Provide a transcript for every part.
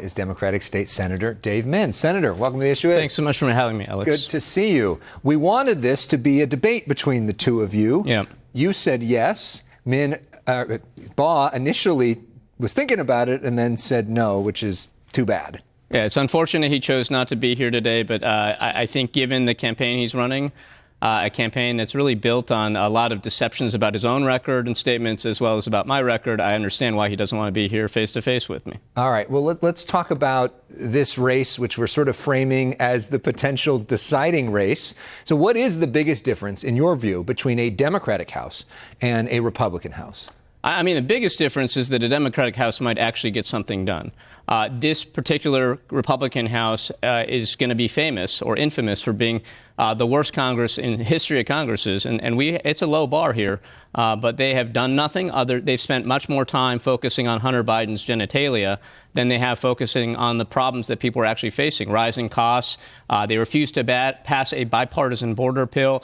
is Democratic State Senator Dave Mintz. Senator, welcome to The Issue Is. Thanks so much for having me, Alex. Good to see you. We wanted this to be a debate between the two of you. Yeah. You said yes. Baugh initially was thinking about it and then said no, which is too bad. Yeah, it's unfortunate he chose not to be here today, but I think given the campaign he's running, a campaign that's really built on a lot of deceptions about his own record and statements as well as about my record, I understand why he doesn't want to be here face-to-face with me. All right. Well, let's talk about this race, which we're sort of framing as the potential deciding race. So what is the biggest difference, in your view, between a Democratic House and a Republican House? I mean, the biggest difference is that a Democratic House might actually get something done. This particular Republican House is going to be famous or infamous for being the worst Congress in the history of Congresses. And it's a low bar here, but they have done nothing other. They've spent much more time focusing on Hunter Biden's genitalia than they have focusing on the problems that people are actually facing, rising costs. They refused to pass a bipartisan border bill.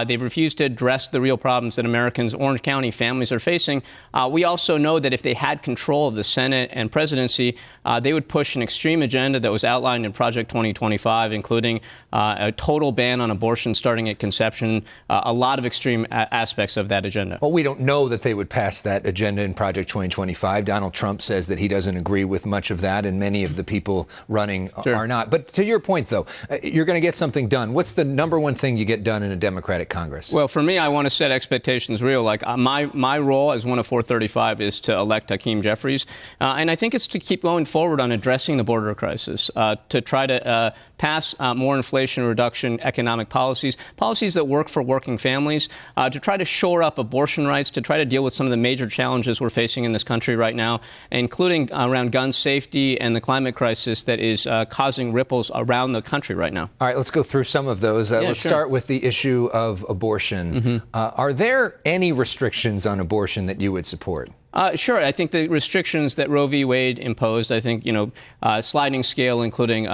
They've refused to address the real problems that Americans, Orange County families are facing. We also know that if they had control of the Senate and presidency, they would push an extreme agenda that was outlined in Project 2025, including a total ban on abortion starting at conception, a lot of extreme aspects of that agenda. Well, we don't know that they would pass that agenda in Project 2025. Donald Trump says that he doesn't agree with much of that, and many of the people running are not. But to your point, though, you're going to get something done. What's the number one thing you get done in a Democratic Congress? Well, for me, I want to set expectations real. Like my role as one of 435 is to elect Hakeem Jeffries, and I think it's to keep going forward on addressing the border crisis, to try to pass more inflation reduction economic policies that work for working families, to try to shore up abortion rights, to try to deal with some of the major challenges we're facing in this country right now, including around gun safety and the climate crisis that is causing ripples around the country right now. All right, let's go through some of those. Let's start with the issue of abortion. Are there any restrictions on abortion that you would support? Sure. I think the restrictions that Roe v. Wade imposed, I think, sliding scale, including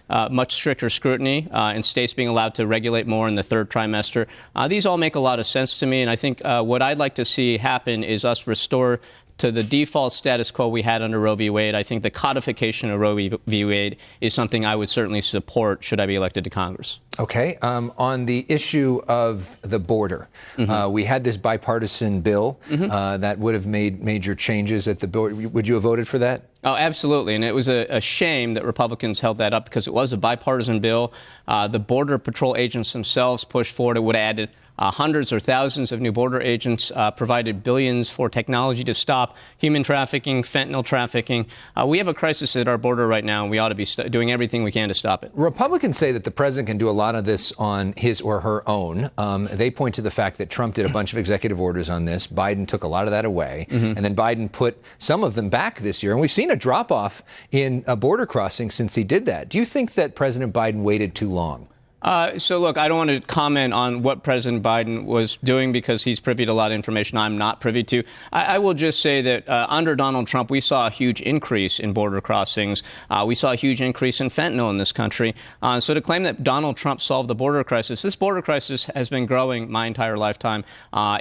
much stricter scrutiny and states being allowed to regulate more in the third trimester. These all make a lot of sense to me. And I think what I'd like to see happen is us restore to the default status quo we had under Roe v. Wade. I think the codification of Roe v. Wade is something I would certainly support should I be elected to Congress. Okay. On the issue of the border, we had this bipartisan bill that would have made major changes at the border. Would you have voted for that? Oh, absolutely. And it was a shame that Republicans held that up because it was a bipartisan bill. The Border Patrol agents themselves pushed forward. It would have added hundreds or thousands of new border agents, provided billions for technology to stop human trafficking, fentanyl trafficking. We have a crisis at our border right now, and we ought to be doing everything we can to stop it. Republicans say that the president can do a lot of this on his or her own. They point to the fact that Trump did a bunch of executive orders on this. Biden took a lot of that away, and then Biden put some of them back this year. And we've seen a drop-off in border crossing since he did that. Do you think that President Biden waited too long? So, look, I don't want to comment on what President Biden was doing because he's privy to a lot of information I'm not privy to. I will just say that under Donald Trump, we saw a huge increase in border crossings. We saw a huge increase in fentanyl in this country. So to claim that Donald Trump solved the border crisis, this border crisis has been growing my entire lifetime.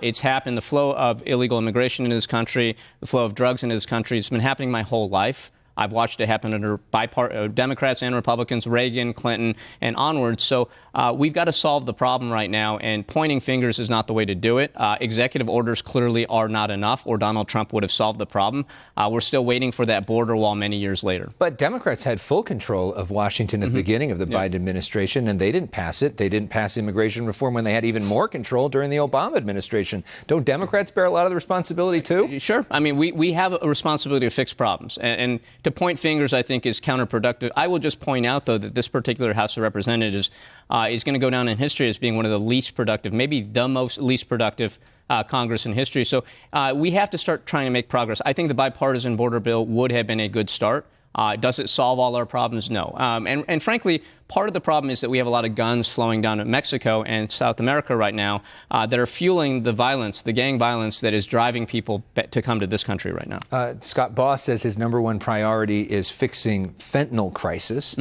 It's happened. The flow of illegal immigration into this country, the flow of drugs into this country, it's been happening my whole life. I've watched it happen under Democrats and Republicans, Reagan, Clinton, and onwards. So we've got to solve the problem right now, and pointing fingers is not the way to do it. Executive orders clearly are not enough, or Donald Trump would have solved the problem. We're still waiting for that border wall many years later. But Democrats had full control of Washington at the beginning of the Biden administration, and they didn't pass it. They didn't pass immigration reform when they had even more control during the Obama administration. Don't Democrats bear a lot of the responsibility, too? Sure. I mean, we have a responsibility to fix problems. And to point fingers, I think, is counterproductive. I will just point out, though, that this particular House of Representatives is going to go down in history as being one of the least productive, maybe the most least productive Congress in history. So we have to start trying to make progress. I think the bipartisan border bill would have been a good start. Does it solve all our problems? No. And frankly, part of the problem is that we have a lot of guns flowing down to Mexico and South America right now that are fueling the violence, the gang violence that is driving people to come to this country right now. Scott Baugh says his number one priority is fixing fentanyl crisis.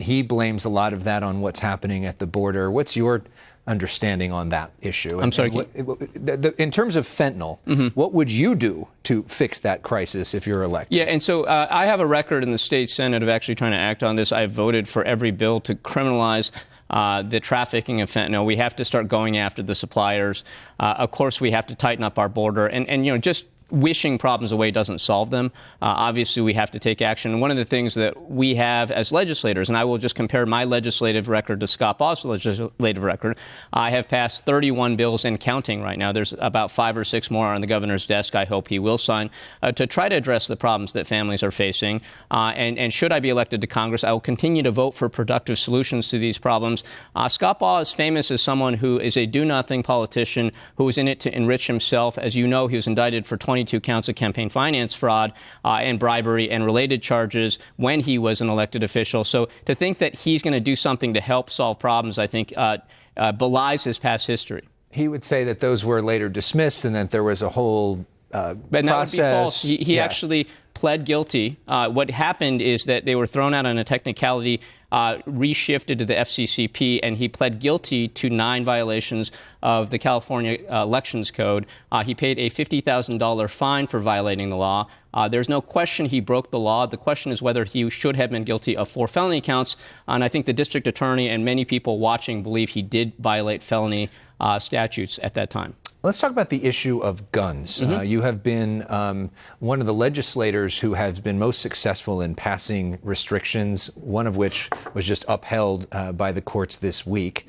He blames a lot of that on what's happening at the border. What's your understanding on that issue. I'm sorry. In terms of fentanyl, what would you do to fix that crisis if you're elected? Yeah, and so I have a record in the state Senate of actually trying to act on this. I voted for every bill to criminalize the trafficking of fentanyl. We have to start going after the suppliers. Of course, we have to tighten up our border. And just wishing problems away doesn't solve them. Obviously, we have to take action. And one of the things that we have as legislators, and I will just compare my legislative record to Scott Baugh's legislative record, I have passed 31 bills and counting right now. There's about 5 or 6 more on the governor's desk I hope he will sign to try to address the problems that families are facing. And should I be elected to Congress, I will continue to vote for productive solutions to these problems. Scott Baugh is famous as someone who is a do-nothing politician who is in it to enrich himself. As you know, he was indicted for 22 counts of campaign finance fraud and bribery and related charges when he was an elected official. So to think that he's going to do something to help solve problems, I think, belies his past history. He would say that those were later dismissed and that there was a whole but that process. Would be false. He actually pled guilty. What happened is that they were thrown out on a technicality, reshifted to the FCCP, and he pled guilty to 9 violations of the California Elections Code. He paid a $50,000 fine for violating the law. There's no question he broke the law. The question is whether he should have been guilty of 4 felony counts. And I think the district attorney and many people watching believe he did violate felony statutes at that time. Let's talk about the issue of guns. You have been one of the legislators who has been most successful in passing restrictions, one of which was just upheld by the courts this week.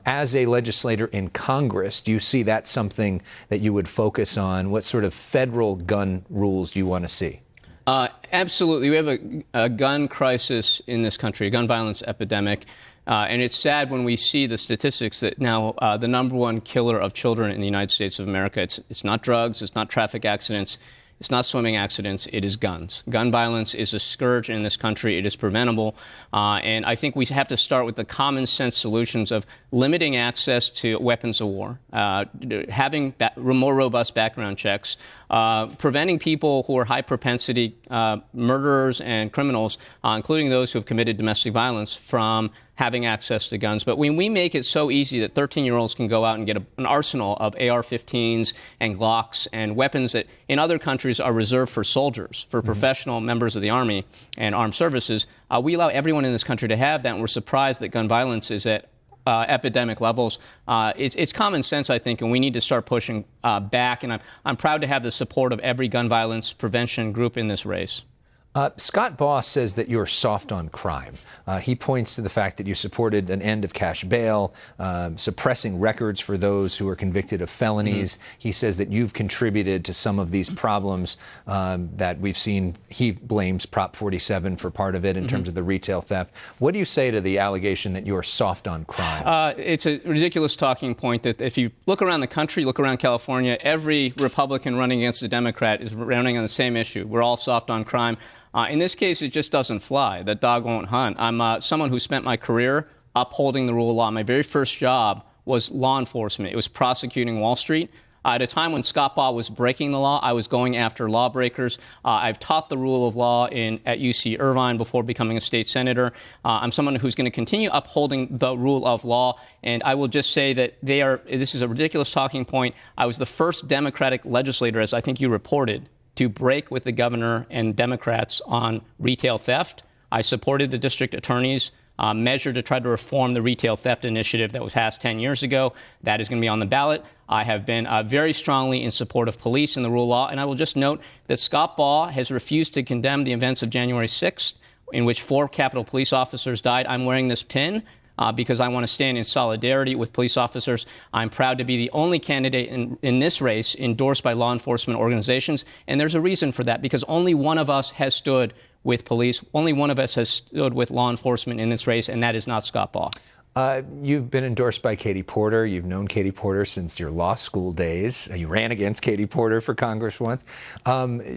As a legislator in Congress, do you see that something that you would focus on? What sort of federal gun rules do you want to see? Absolutely. We have a gun crisis in this country, a gun violence epidemic. And it's sad when we see the statistics that now the #1 killer of children in the United States of America, it's not drugs, it's not traffic accidents, it's not swimming accidents, it is guns. Gun violence is a scourge in this country. It is preventable. And I think we have to start with the common sense solutions of limiting access to weapons of war, having more robust background checks, preventing people who are high propensity murderers and criminals, including those who have committed domestic violence, from having access to guns. But when we make it so easy that 13-year-olds can go out and get an arsenal of AR-15s and Glocks and weapons that in other countries are reserved for soldiers, for professional members of the Army and armed services, we allow everyone in this country to have that, and we're surprised that gun violence is at epidemic levels. It's common sense, I think, and we need to start pushing back. And I'm proud to have the support of every gun violence prevention group in this race. Scott Baugh says that you're soft on crime. He points to the fact that you supported an end of cash bail, suppressing records for those who are convicted of felonies. He says that you've contributed to some of these problems that we've seen. He blames Prop 47 for part of it in terms of the retail theft. What do you say to the allegation that you're soft on crime? It's a ridiculous talking point that if you look around the country, look around California, every Republican running against a Democrat is running on the same issue. We're all soft on crime. In this case, it just doesn't fly. That dog won't hunt. I'm someone who spent my career upholding the rule of law. My very first job was law enforcement. It was prosecuting Wall Street. At a time when Scott Baugh was breaking the law, I was going after lawbreakers. I've taught the rule of law at UC Irvine before becoming a state senator. I'm someone who's going to continue upholding the rule of law. And I will just say that this is a ridiculous talking point. I was the first Democratic legislator, as I think you reported, to break with the governor and Democrats on retail theft. I supported the district attorney's measure to try to reform the retail theft initiative that was passed 10 years ago. That is going to be on the ballot. I have been very strongly in support of police and the rule of law. And I will just note that Scott Baugh has refused to condemn the events of January 6th, in which 4 Capitol police officers died. I'm wearing this pin because I want to stand in solidarity with police officers. I'm proud to be the only candidate in this race endorsed by law enforcement organizations. And there's a reason for that, because only one of us has stood with police. Only one of us has stood with law enforcement in this race, and that is not Scott Baugh. You've been endorsed by Katie Porter. You've known Katie Porter since your law school days. You ran against Katie Porter for Congress once.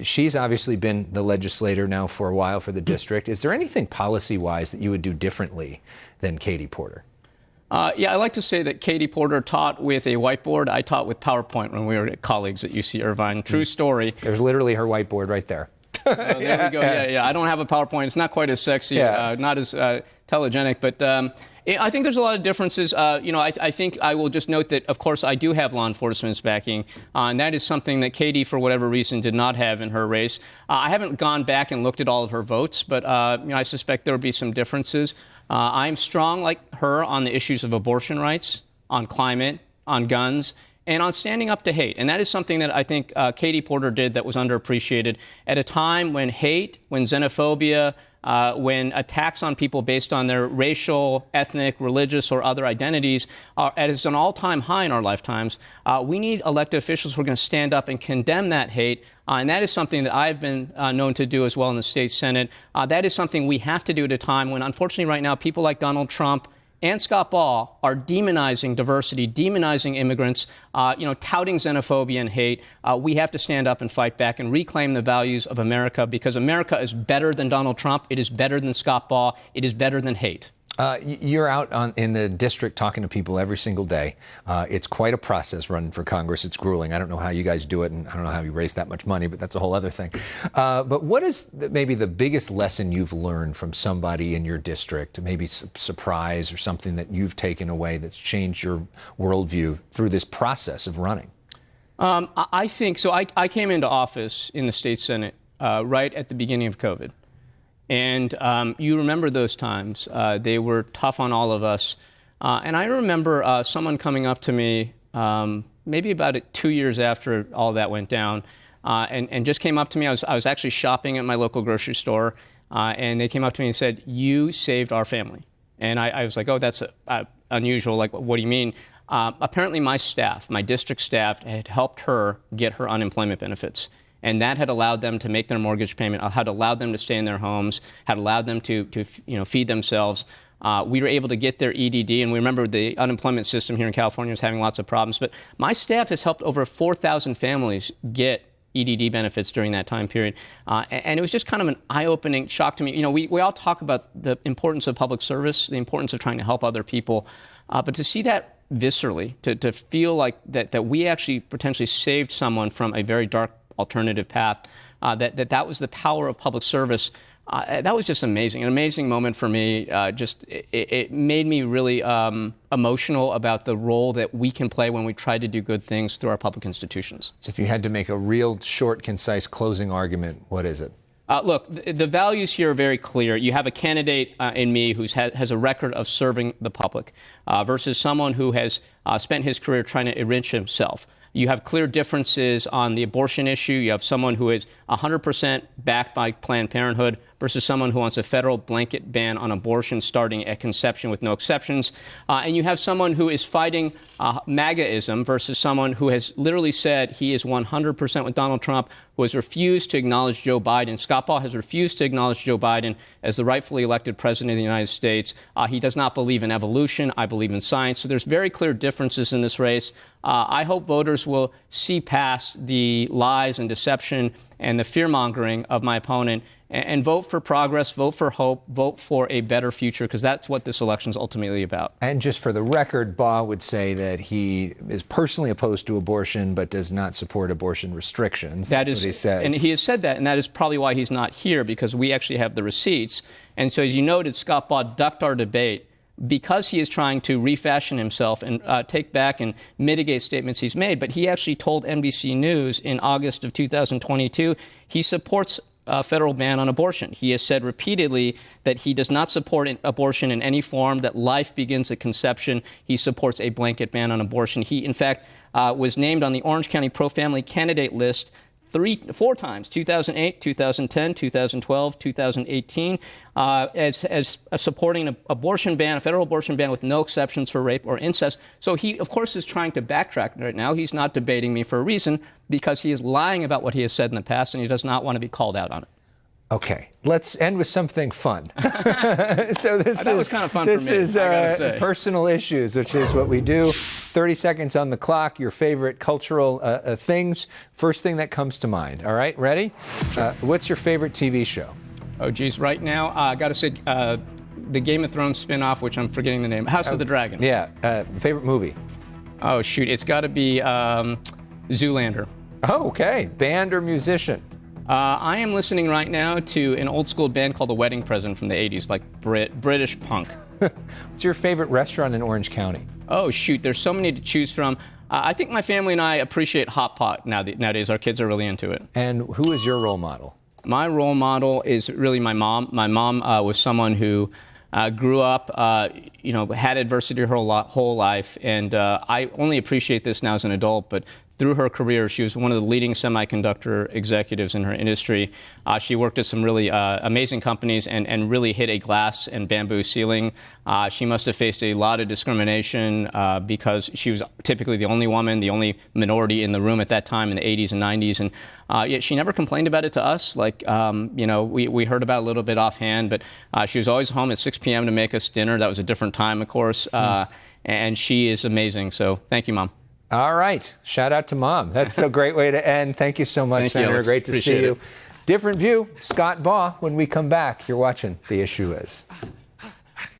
She's obviously been the legislator now for a while for the district. Is there anything policy-wise that you would do differently than Katie Porter? Yeah, I like to say that Katie Porter taught with a whiteboard. I taught with PowerPoint when we were colleagues at UC Irvine. True story. There's literally her whiteboard right there. There we go. Yeah. I don't have a PowerPoint. It's not quite as sexy, not as telegenic, but I think there's a lot of differences. I think I will just note that, of course, I do have law enforcement's backing, and that is something that Katie, for whatever reason, did not have in her race. I haven't gone back and looked at all of her votes, but I suspect there will be some differences. I'm strong, like her, on the issues of abortion rights, on climate, on guns, and on standing up to hate. And that is something that I think Katie Porter did that was underappreciated at a time when hate, when xenophobia, when attacks on people based on their racial, ethnic, religious, or other identities are at an all-time high in our lifetimes. We need elected officials who are going to stand up and condemn that hate. And that is something that I've been known to do as well in the state Senate. That is something we have to do at a time when, unfortunately, right now, people like Donald Trump and Scott Baugh are demonizing diversity, demonizing immigrants, touting xenophobia and hate. We have to stand up and fight back and reclaim the values of America, because America is better than Donald Trump. It is better than Scott Baugh. It is better than hate. You're out in the district talking to people every single day. It's quite a process running for Congress. It's grueling. I don't know how you guys do it, and I don't know how you raise that much money, but that's a whole other thing. But what is maybe the biggest lesson you've learned from somebody in your district, maybe surprise or something that you've taken away that's changed your worldview through this process of running? I think so. I came into office in the state Senate right at the beginning of COVID. And you remember those times. They were tough on all of us. And I remember someone coming up to me maybe about 2 years after all that went down and just came up to me. I was actually shopping at my local grocery store, and they came up to me and said, "You saved our family." And I was like, "Oh, that's unusual. Like, what do you mean?" Apparently my staff, my district staff, had helped her get her unemployment benefits. And that had allowed them to make their mortgage payment, had allowed them to stay in their homes, had allowed them to feed themselves. We were able to get their EDD, and we remember the unemployment system here in California was having lots of problems. But my staff has helped over 4,000 families get EDD benefits during that time period. And it was just kind of an eye-opening shock to me. We all talk about the importance of public service, the importance of trying to help other people. But to see that viscerally, to feel like that we actually potentially saved someone from a very dark alternative path, that was the power of public service. That was just amazing, an amazing moment for me. It made me really emotional about the role that we can play when we try to do good things through our public institutions. So if you had to make a real short, concise closing argument, what is it? Look, the values here are very clear. You have a candidate in me who has a record of serving the public versus someone who has spent his career trying to enrich himself. You have clear differences on the abortion issue. You have someone who is 100% backed by Planned Parenthood versus someone who wants a federal blanket ban on abortion starting at conception with no exceptions. And you have someone who is fighting MAGAism versus someone who has literally said he is 100% with Donald Trump, who has refused to acknowledge Joe Biden. Scott Baugh has refused to acknowledge Joe Biden as the rightfully elected president of the United States. He does not believe in evolution. I believe in science. So there's very clear differences in this race. I hope voters will see past the lies and deception and the fear-mongering of my opponent and vote for progress, vote for hope, vote for a better future, because that's what this election is ultimately about. And just for the record, Baugh would say that he is personally opposed to abortion but does not support abortion restrictions. That's what he says. And he has said that, and that is probably why he's not here, because we actually have the receipts. And so, as you noted, Scott Baugh ducked our debate because he is trying to refashion himself and take back and mitigate statements he's made. But he actually told NBC News in August of 2022 he supports a federal ban on abortion. He has said repeatedly that he does not support abortion in any form, that life begins at conception. He supports a blanket ban on abortion. He, in fact, was named on the Orange County pro-family candidate list 4 times, 2008, 2010, 2012, 2018, as supporting an abortion ban, a federal abortion ban with no exceptions for rape or incest. So he, of course, is trying to backtrack right now. He's not debating me for a reason, because he is lying about what he has said in the past, and he does not want to be called out on it. Okay, let's end with something fun. So that was kind of fun for me. This is personal issues, which is what we do. 30 seconds on the clock. Your favorite cultural things. First thing that comes to mind. All right, ready? Sure. What's your favorite TV show? Oh, geez, right now, I got to say the Game of Thrones spinoff, which I'm forgetting the name, House of the Dragon. Yeah. Favorite movie? Oh, shoot, it's got to be Zoolander. Oh, okay. Band or musician? I am listening right now to an old school band called The Wedding Present from the 80s, like British punk. What's your favorite restaurant in Orange County? Oh, shoot, there's so many to choose from. I think my family and I appreciate hot pot nowadays. Our kids are really into it. And who is your role model? My role model is really my mom. My mom was someone who grew up, had adversity her whole life, and I only appreciate this now as an adult, but through her career, she was one of the leading semiconductor executives in her industry. She worked at some really amazing companies and really hit a glass and bamboo ceiling. She must have faced a lot of discrimination because she was typically the only woman, the only minority in the room at that time in the 80s and 90s. And yet she never complained about it to us. Like, we heard about it a little bit offhand, but she was always home at 6 p.m. to make us dinner. That was a different time, of course. And she is amazing. So thank you, Mom. All right. Shout out to Mom. That's a great way to end. Thank you so much, Thank Senator. you, Great to see you. Different view. Scott Baugh when we come back. You're watching The Issue Is.